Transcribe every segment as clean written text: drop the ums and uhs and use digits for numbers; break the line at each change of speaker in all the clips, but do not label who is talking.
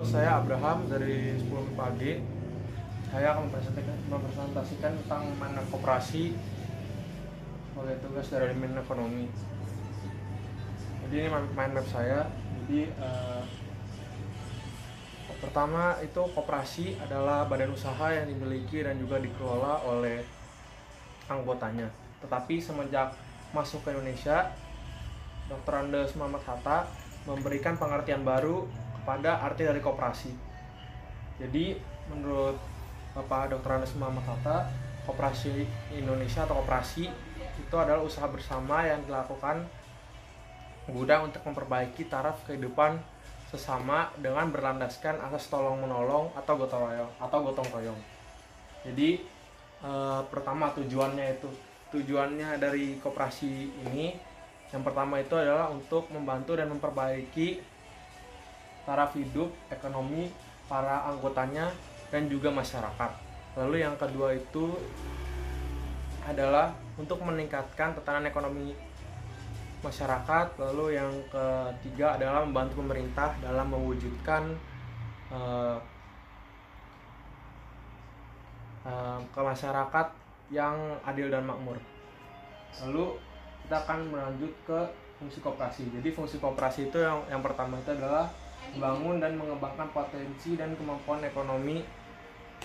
Saya Abraham dari 10 pagi. Saya akan mempresentasikan tentang mana koperasi sebagai tugas dari Min Ekonomi. Jadi ini mind map saya. Jadi pertama itu koperasi adalah badan usaha yang dimiliki dan juga dikelola oleh anggotanya. Tetapi semenjak masuk ke Indonesia, Dr. Andes Muhammad Hatta memberikan pengertian baru pada arti dari koperasi. Jadi menurut Bapak Dr. Andes Muhammad Hatta, koperasi Indonesia atau koperasi itu adalah usaha bersama yang dilakukan guna untuk memperbaiki taraf kehidupan sesama dengan berlandaskan asas tolong menolong atau gotong royong. Jadi pertama tujuannya dari koperasi ini, yang pertama itu adalah untuk membantu dan memperbaiki taraf hidup ekonomi para anggotanya dan juga masyarakat. Lalu yang kedua itu adalah untuk meningkatkan tatanan ekonomi masyarakat. Lalu yang ketiga adalah membantu pemerintah dalam mewujudkan ke masyarakat yang adil dan makmur. Lalu kita akan melanjut ke fungsi koperasi. Jadi fungsi koperasi itu yang pertama itu adalah membangun dan mengembangkan potensi dan kemampuan ekonomi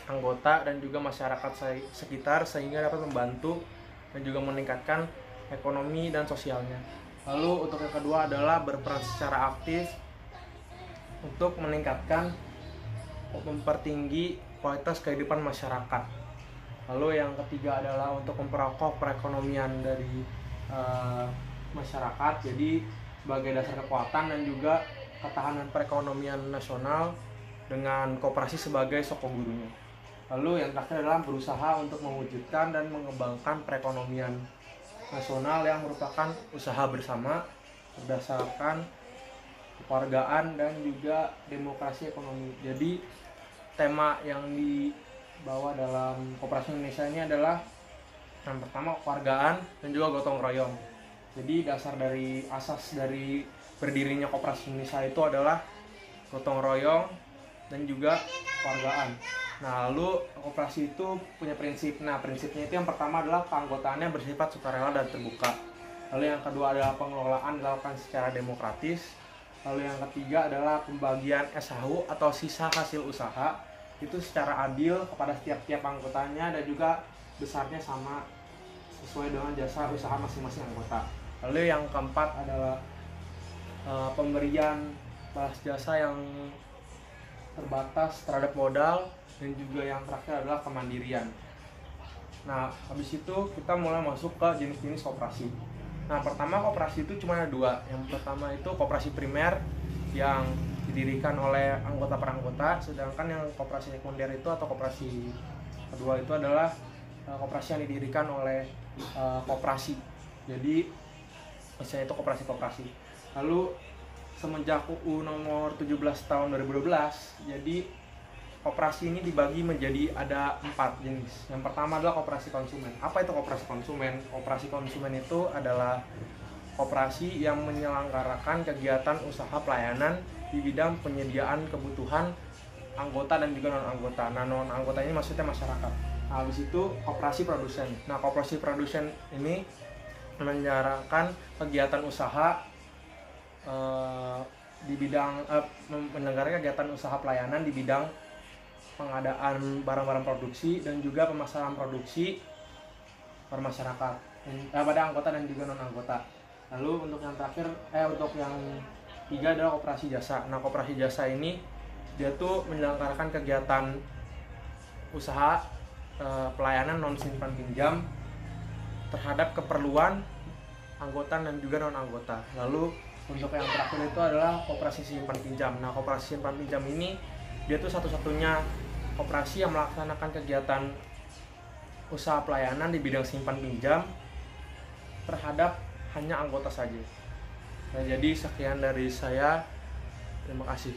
anggota dan juga masyarakat sekitar sehingga dapat membantu dan juga meningkatkan ekonomi dan sosialnya. Lalu untuk yang kedua adalah berperan secara aktif untuk meningkatkan, mempertinggi kualitas kehidupan masyarakat. Lalu yang ketiga adalah untuk memperkokoh perekonomian dari masyarakat, jadi sebagai dasar kekuatan dan juga ketahanan perekonomian nasional dengan koperasi sebagai sokong gurunya. Lalu yang terakhir adalah berusaha untuk mewujudkan dan mengembangkan perekonomian nasional yang merupakan usaha bersama berdasarkan kekeluargaan dan juga demokrasi ekonomi. Jadi tema yang dibawa dalam koperasi Indonesia ini adalah yang pertama kekeluargaan dan juga gotong royong. Jadi asas dari berdirinya koperasi Indonesia itu adalah gotong royong dan juga kekeluargaan. Nah, lalu koperasi itu punya prinsip. Nah, prinsipnya itu yang pertama adalah keanggotaannya bersifat sukarela dan terbuka. Lalu yang kedua adalah pengelolaan dilakukan secara demokratis. Lalu yang ketiga adalah pembagian SHU atau sisa hasil usaha itu secara adil kepada setiap anggotanya dan juga besarnya sama sesuai dengan jasa usaha masing-masing anggota. Lalu yang keempat adalah pemberian balas jasa yang terbatas terhadap modal, dan juga yang terakhir adalah kemandirian. Nah, habis itu kita mulai masuk ke jenis-jenis koperasi. Nah, pertama koperasi itu cuma ada dua. Yang pertama itu koperasi primer yang didirikan oleh anggota per anggota, sedangkan yang koperasi sekunder itu atau koperasi kedua itu adalah koperasi yang didirikan oleh koperasi. Jadi misalnya itu koperasi. Lalu semenjak UU nomor 17 tahun 2012, jadi koperasi ini dibagi menjadi ada 4 jenis. Yang pertama adalah koperasi konsumen. Apa itu koperasi konsumen? Koperasi konsumen itu adalah koperasi yang menyelenggarakan kegiatan usaha pelayanan di bidang penyediaan kebutuhan anggota dan juga non-anggota. Nah, non-anggota ini maksudnya masyarakat. Nah, habis itu koperasi produsen. Nah, koperasi produsen ini menyelenggarakan kegiatan usaha di bidang menyelenggarakan kegiatan usaha pelayanan di bidang pengadaan barang-barang produksi dan juga pemasaran produksi per masyarakat pada anggota dan juga non-anggota. Lalu untuk yang terakhir, untuk yang tiga adalah koperasi jasa. Nah, koperasi jasa ini dia tuh menyelenggarakan kegiatan usaha pelayanan non simpan pinjam terhadap keperluan anggota dan juga non-anggota. Lalu untuk yang terakhir itu adalah koperasi simpan pinjam. Nah, koperasi simpan pinjam ini dia tuh satu-satunya koperasi yang melaksanakan kegiatan usaha pelayanan di bidang simpan pinjam terhadap hanya anggota saja. Nah, jadi sekian dari saya. Terima kasih.